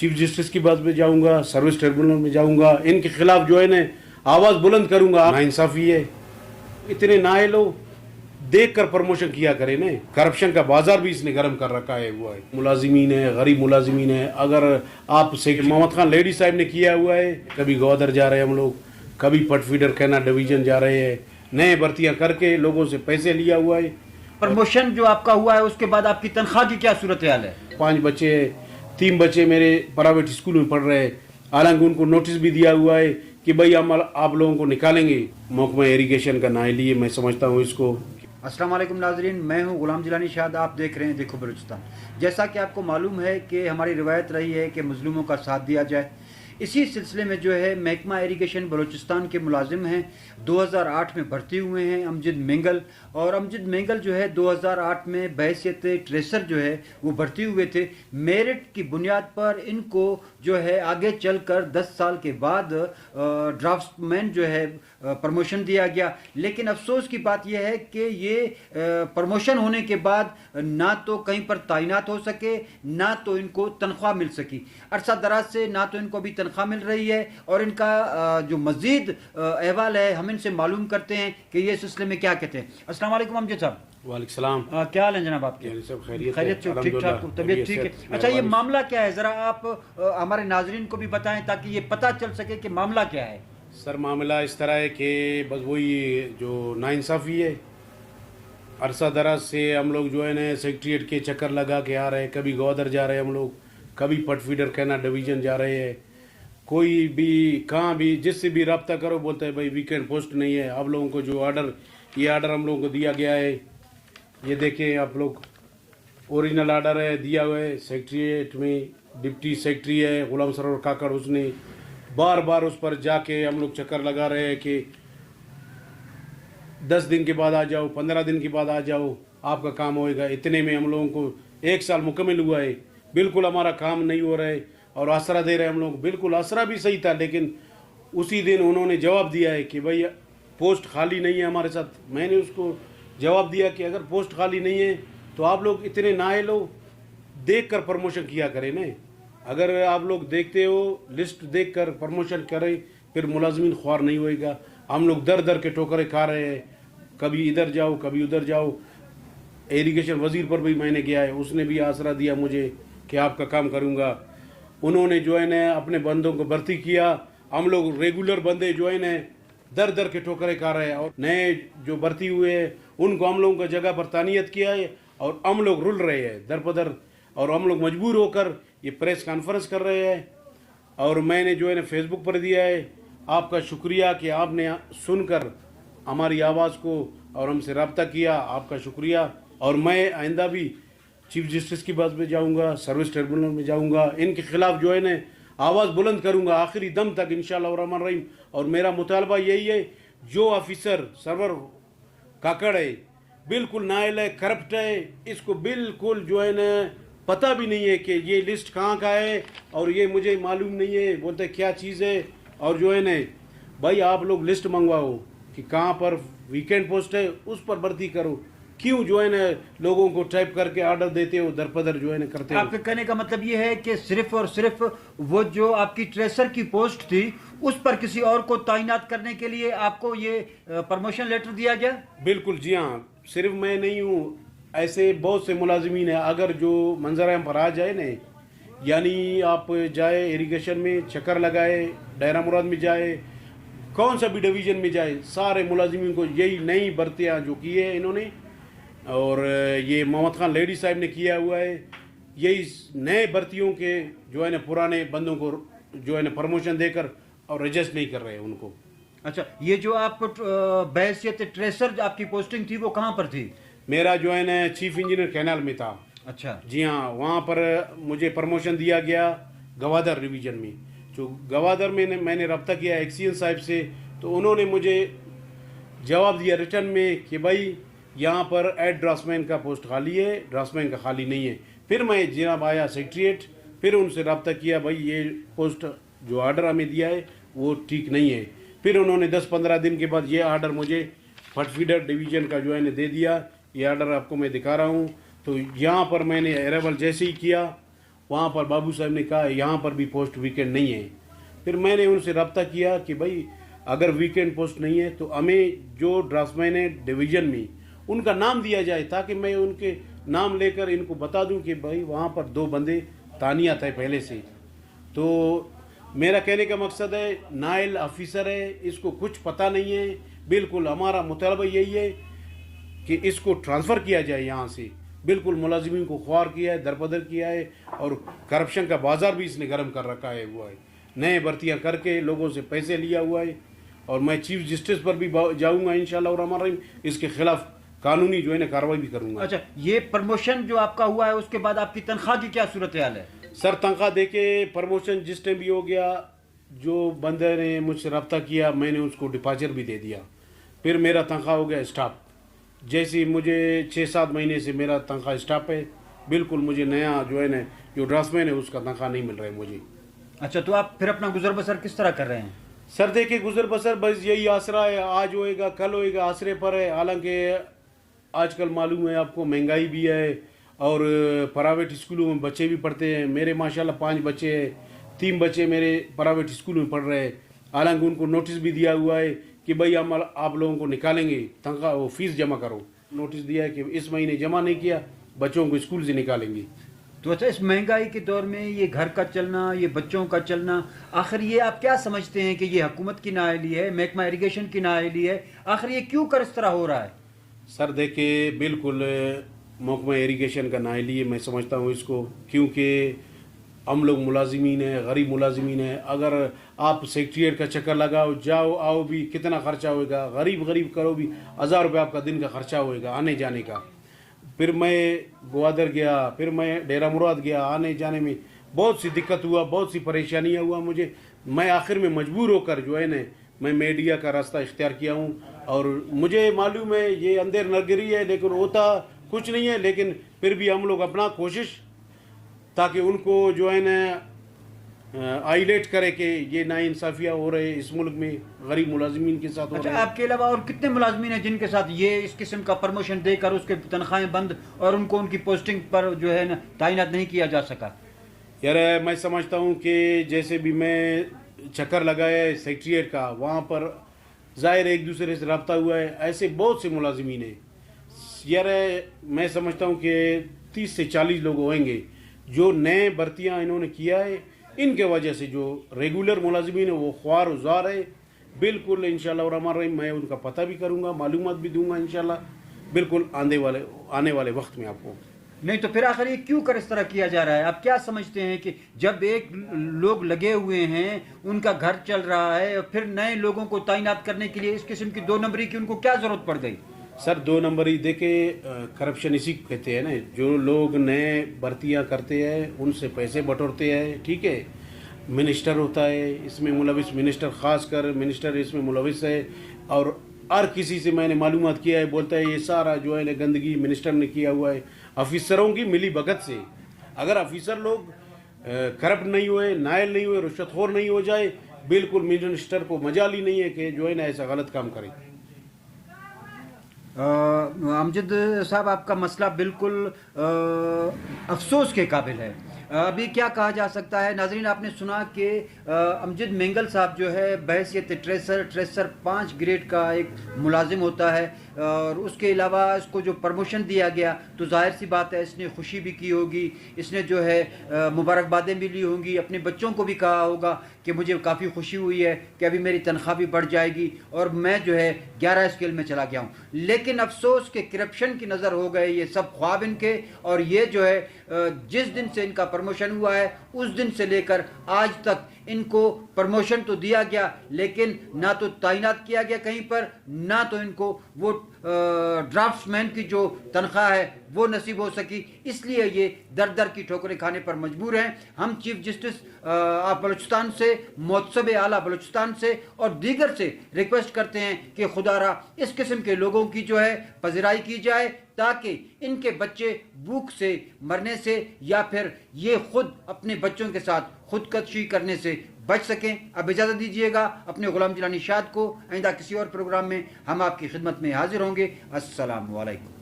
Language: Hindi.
चीफ जस्टिस की बात में जाऊंगा, सर्विस ट्रिब्यूनल में जाऊंगा, इनके खिलाफ जो है ना आवाज बुलंद करूंगा। नाइंसाफी है, इतने नाए लोग देख कर प्रमोशन किया करे ने। करप्शन का बाजार भी इसने गर्म कर रखा है। हुआ है मुलाजिमीन है, गरीब मुलाजिमीन है। अगर आप से मोहम्मद खान लेडी साहब ने किया हुआ है, कभी गवादर जा रहे हैं हम लोग, कभी पटफीडर कहना डिवीजन जा रहे हैं, नए भर्तियां करके लोगों से पैसे लिया हुआ है। प्रमोशन जो आपका हुआ है उसके बाद आपकी तनख्वाह की क्या सूरत हाल है? 5 बच्चे, 3 बच्चे मेरे प्राइवेट स्कूल में पढ़ रहे हैं। हालांकि उनको नोटिस भी दिया हुआ है कि भाई हम आप लोगों को निकालेंगे। महकमा इरिगेशन का ना लिए मैं समझता हूँ इसको। अस्सलाम वालेकुम नाजरीन, मैं हूं गुलाम जिलानी शाद। आप देख रहे हैं देखो बलूचिस्तान। जैसा कि आपको मालूम है कि हमारी रिवायत रही है कि मजलूमों का साथ दिया जाए। इसी सिलसिले में जो है महकमा इरिगेशन बलूचिस्तान के मुलाजिम हैं, 2008 में भर्ती हुए हैं अमजद मेंगल। और अमजद मेंगल जो है 2008 में बहैसियत ट्रेसर जो है वो भर्ती हुए थे। मेरिट की बुनियाद पर इनको जो है आगे चलकर 10 साल के बाद ड्राफ्टमैन जो है प्रमोशन दिया गया। लेकिन अफसोस की बात यह है कि ये प्रमोशन होने के बाद ना तो कहीं पर तैनात हो सके, ना तो इनको तनख्वाह मिल सकी। अरसा दराज से ना तो इनको अभी तनख्वाह मिल रही है और इनका जो मजीद अहवाल है हम इनसे मालूम करते हैं कि ये सिलसिले में क्या कहते हैं। अस्सलाम वालेकुम अमजद साहब। वालेकुम सलाम। क्या हाल है जनाब आपके? सब खैरियत खैरियत से, ठीक ठाक, तबीयत ठीक है? अच्छा, ये मामला क्या है, जरा आप हमारे नाजरीन को भी बताएं ताकि ये पता चल सके कि मामला क्या है। सर मामला इस तरह है कि बस वही जो नाइंसाफ़ी है। अरसा दराज से हम लोग जो है ना सेक्रेटरीट के चक्कर लगा के आ रहे हैं, कभी गवादर जा रहे हैं हम लोग, कभी पटफीडर कहना डिवीजन जा रहे हैं। कोई भी कहाँ भी जिससे भी रब्ता करो बोलते हैं भाई वीकेंड पोस्ट नहीं है। आप लोगों को जो ऑर्डर, ये ऑर्डर हम लोगों को दिया गया है, ये देखें आप लोग, ओरिजिनल ऑर्डर है, दिया हुआ है सेक्रेटरीट में। डिप्टी सेक्रेटरी है गुलाम सरवर काकड़, उसने बार बार उस पर जाके हम लोग चक्कर लगा रहे हैं कि 10 दिन के बाद आ जाओ, 15 दिन के बाद आ जाओ, आपका काम होएगा। इतने में हम लोगों को 1 साल मुकम्मल हुआ है, बिल्कुल हमारा काम नहीं हो रहा है और आसरा दे रहे हैं हम लोग। बिल्कुल आसरा भी सही था, लेकिन उसी दिन उन्होंने जवाब दिया है कि भाई पोस्ट खाली नहीं है हमारे साथ। मैंने उसको जवाब दिया कि अगर पोस्ट खाली नहीं है तो आप लोग इतने नाए लोग देख कर प्रमोशन किया करें ना। अगर आप लोग देखते हो लिस्ट देख कर प्रमोशन करें, फिर मुलाजमीन ख्वार नहीं होएगा। हम लोग दर दर के टोकरे खा रहे हैं, कभी इधर जाओ कभी उधर जाओ। इरिगेशन वजीर पर भी मैंने गया है, उसने भी आसरा दिया मुझे कि आपका काम करूँगा। उन्होंने जो है ना अपने बंदों को भर्ती किया। हम लोग रेगुलर बंदे जो है ना दर दर के ठोकरे खा रहे हैं और नए जो भर्ती हुए हैं उनको हम लोगों का जगह पर तानियत किया है और हम लोग रुल रहे हैं दर पदर। और हम लोग मजबूर होकर ये प्रेस कॉन्फ्रेंस कर रहे हैं। और मैंने जो है ना फेसबुक पर दिया है। आपका शुक्रिया कि आपने सुनकर हमारी आवाज़ को और हमसे रब्ता किया, आपका शुक्रिया। और मैं आइंदा भी चीफ जस्टिस की बात में जाऊंगा, सर्विस ट्रिब्यूनल में जाऊंगा, इनके खिलाफ जो है ना आवाज़ बुलंद करूंगा आखिरी दम तक इंशाअल्लाह रहमान रहीम। और मेरा मुतालबा यही है, जो ऑफिसर सर्वर काकड़ है बिल्कुल नाअहल है, करप्ट है, इसको बिल्कुल जो है ना पता भी नहीं है कि ये लिस्ट कहाँ का है और ये मुझे मालूम नहीं है, बोलते क्या चीज़ है। और जो है ना भाई आप लोग लिस्ट मंगवाओ कि कहाँ पर वीकेंड पोस्ट है, उस पर भर्ती करो। क्यों जो है ना लोगों को टाइप करके ऑर्डर देते हो, दरपदर जो है ना करते हो। आपके कहने का मतलब ये है कि सिर्फ और सिर्फ वो जो आपकी ट्रेसर की पोस्ट थी उस पर किसी और को तैनात करने के लिए आपको ये प्रमोशन लेटर दिया गया? बिल्कुल जी हाँ, सिर्फ मैं नहीं हूँ, ऐसे बहुत से मुलाजिमीन हैं। अगर जो मंजर हम पर आ जाए ना, यानी आप जाए इरिगेशन में चक्कर लगाए, डायरा मुराद में जाए, कौन सा भी डिवीज़न में जाए, सारे मुलाजिमीन को यही नई भर्तियाँ जो की है इन्होंने, और ये मोहम्मद खान लेडी साहब ने किया हुआ है, यही नए भर्तियों के जो है ना पुराने बंदों को जो है ना प्रमोशन देकर और एडजस्ट नहीं कर रहे हैं उनको। अच्छा, ये जो आप बहैसियत ट्रेसर आपकी पोस्टिंग थी वो कहाँ पर थी? मेरा जो है ना चीफ इंजीनियर कैनाल में था। अच्छा जी हाँ, वहाँ पर मुझे प्रमोशन दिया गया गवादर डिवीज़न में। जो गवादर में मैंने रब्ता किया एक्सीएन साहब से, तो उन्होंने मुझे जवाब दिया रिटर्न में कि भाई यहाँ पर एड ड्राफ्टमैन का पोस्ट खाली है, ड्राफ्टमैन का खाली नहीं है। फिर मैं जनाब आया सेक्रेटरीट, फिर उनसे रब्ता किया भाई ये पोस्ट जो ऑर्डर हमें दिया है वो ठीक नहीं है। फिर उन्होंने 10-15 दिन के बाद ये ऑर्डर मुझे फटफीडर डिवीज़न का जो है दे दिया। ये ऑर्डर आपको मैं दिखा रहा हूँ। तो यहाँ पर मैंने अरेबल जैसे ही किया, वहाँ पर बाबू साहब ने कहा यहाँ पर भी पोस्ट वीकेंड नहीं है। फिर मैंने उनसे रब्ता किया कि भाई अगर वीकेंड पोस्ट नहीं है तो हमें जो ड्राफ्टमैन है डिवीज़न में उनका नाम दिया जाए, ताकि मैं उनके नाम लेकर इनको बता दूं कि भाई वहाँ पर 2 बंदे तानियत है पहले से। तो मेरा कहने का मकसद है, नाइल ऑफिसर है, इसको कुछ पता नहीं है। बिल्कुल हमारा मुतालबा यही है कि इसको ट्रांसफ़र किया जाए यहाँ से। बिल्कुल मुलाजिमीन को ख्वार किया है, दरबदर किया है, और करप्शन का बाजार भी इसने गर्म कर रखा है हुआ है। नए भर्तियाँ करके लोगों से पैसे लिया हुआ है। और मैं चीफ जस्टिस पर भी जाऊँगा इंशाल्लाह, और हमारा इसके खिलाफ कानूनी जो है ना कार्रवाई भी करूँगा। अच्छा, ये प्रमोशन जो आपका हुआ है उसके बाद आपकी तनख्वाह की क्या सूरत हाल है? सर तनख्वाह देके प्रमोशन जिस टाइम भी हो गया, जो बंदे ने मुझसे रब्ता किया मैंने उसको डिपार्चर भी दे दिया। फिर मेरा तनख्वाह हो गया स्टाफ। जैसे मुझे 6-7 महीने से मेरा तनख्वाह स्टाफ है। बिल्कुल मुझे नया जो है ना जो ड्राफ्टमैन है उसका तनख्वाह नहीं मिल रहा है मुझे। अच्छा, तो आप फिर अपना गुजर बसर किस तरह कर रहे हैं? सर देखिए गुजर बसर बस यही आसरा है, आज होएगा कल होएगा, आसरे पर है। हालांकि आजकल मालूम है आपको महंगाई भी है, और प्राइवेट स्कूलों में बच्चे भी पढ़ते हैं। मेरे माशाल्लाह 5 बच्चे हैं, 3 बच्चे मेरे प्राइवेट स्कूल में पढ़ रहे हैं। हालांकि उनको नोटिस भी दिया हुआ है कि भाई हम आप लोगों को निकालेंगे, तनख्वाह वो फीस जमा करो। नोटिस दिया है कि इस महीने जमा नहीं किया बच्चों को स्कूल से निकालेंगे। तो अच्छा, इस महंगाई के दौर में ये घर का चलना, ये बच्चों का चलना, आखिर ये आप क्या समझते हैं कि ये हुकूमत की नाअहली है, महकमा इरिगेशन की नाअहली है? आखिर ये क्यों कर इस तरह हो रहा है? सर देखिए बिल्कुल महकमा इरिगेशन का नाअहली है, मैं समझता हूँ इसको, क्योंकि हम लोग मुलाजिमीन हैं, गरीब मुलाजिमीन हैं। अगर आप सेक्रेटरीट का चक्कर लगाओ जाओ आओ भी कितना खर्चा होएगा, गरीब करो भी 1000 रुपये आपका दिन का खर्चा होएगा आने जाने का। फिर मैं ग्वादर गया, फिर मैं डेरा मुराद गया, आने जाने में बहुत सी दिक्कत हुआ, बहुत सी परेशानियाँ हुआ मुझे। मैं आखिर में मजबूर होकर जो है न मैं मीडिया का रास्ता इख्तियार किया हूँ। और मुझे मालूम है ये अंधेर नगरी है, लेकिन होता कुछ नहीं है। लेकिन फिर भी हम लोग अपना कोशिश, ताकि उनको जो है ना आईलेट करे कि ये नाइंसाफियाँ हो रहे इस मुल्क में, गरीब मुलाजिमीन के साथ हो अच्छा, रहे हैं। आपके अलावा और कितने मुलाजमीन हैं जिनके साथ ये इस किस्म का प्रमोशन देकर उसके तनख्वाहें बंद और उनको उनकी पोस्टिंग पर जो है ना तैनात नहीं किया जा सका? यार मैं समझता हूँ कि जैसे भी मैं चक्कर लगाया है सेक्रेटरीट का, वहाँ पर ज़ाहिर एक दूसरे से रब्ता हुआ है, ऐसे बहुत से मुलाजिमीन हैं। यार मैं समझता हूँ कि 30 से 40 लोग होंगे जो नए भर्तियाँ इन्होंने किया है। इनके वजह से जो रेगुलर मुलाजिमीन है वो ख्वार उजार है। बिल्कुल इंशाल्लाह और हमारा मैं उनका पता भी करूँगा, मालूमात भी दूंगा इंशाल्लाह, बिल्कुल आने वाले वक्त में आपको। नहीं तो फिर आखिर ये क्यों कर इस तरह किया जा रहा है? आप क्या समझते हैं कि जब एक लोग लगे हुए हैं, उनका घर चल रहा है, फिर नए लोगों को तैनात करने के लिए इस किस्म की 2 नंबरी की उनको क्या जरूरत पड़ गई? सर 2 नंबरी देखे करप्शन इसी को कहते हैं ना, जो लोग नए भर्तियाँ करते हैं उनसे पैसे बटोरते हैं, ठीक है। मिनिस्टर होता है इसमें मुलविस, मिनिस्टर ख़ास कर मिनिस्टर इसमें मुलविस है। और हर किसी से मैंने मालूमात किया है, बोलता है ये सारा जो है ना गंदगी मिनिस्टर ने किया हुआ है, अफिसरों की मिली भगत से। अगर अफिसर लोग करप्ट नहीं हुए, नायल नहीं हुए, रुश्वतखोर नहीं हो जाए, बिल्कुल मिनिस्टर को मजाल ही नहीं है कि जो है ना ऐसा गलत काम करे। अमजद साहब, आपका मसला बिल्कुल अफसोस के काबिल है। अभी क्या कहा जा सकता है? नाजरीन, आपने सुना कि अमजद मेंगल साहब जो है बहैसियत ट्रेसर 5 ग्रेड का एक मुलाजिम होता है, और उसके अलावा इसको जो प्रमोशन दिया गया तो जाहिर सी बात है इसने खुशी भी की होगी, इसने जो है मुबारकबादें भी ली होंगी, अपने बच्चों को भी कहा होगा कि मुझे काफ़ी खुशी हुई है कि अभी मेरी तनख्वाह भी बढ़ जाएगी और मैं जो है 11 स्केल में चला गया हूँ। लेकिन अफसोस के करप्शन की नज़र हो गए ये सब ख्वाब इनके, और ये जो है जिस दिन से इनका प्रमोशन हुआ है उस दिन से लेकर आज तक इनको प्रमोशन तो दिया गया, लेकिन ना तो तैनात किया गया कहीं पर, ना तो इनको वो ड्राफ्ट्समैन की जो तनख्वाह है वो नसीब हो सकी। इसलिए ये दर दर की ठोकरें खाने पर मजबूर हैं। हम चीफ जस्टिस बलूचिस्तान से, मोहतसब आला बलूचिस्तान से और दीगर से रिक्वेस्ट करते हैं कि खुदारा इस किस्म के लोगों की जो है पजराई की जाए, ताकि इनके बच्चे भूख से मरने से या फिर ये खुद अपने बच्चों के साथ खुदकशी करने से बच सकें। अब इजाज़त दीजिएगा अपने गुलाम जिलानी शाद को। आइंदा किसी और प्रोग्राम में हम आपकी खिदमत में हाजिर होंगे। अस्सलाम वालेकुम।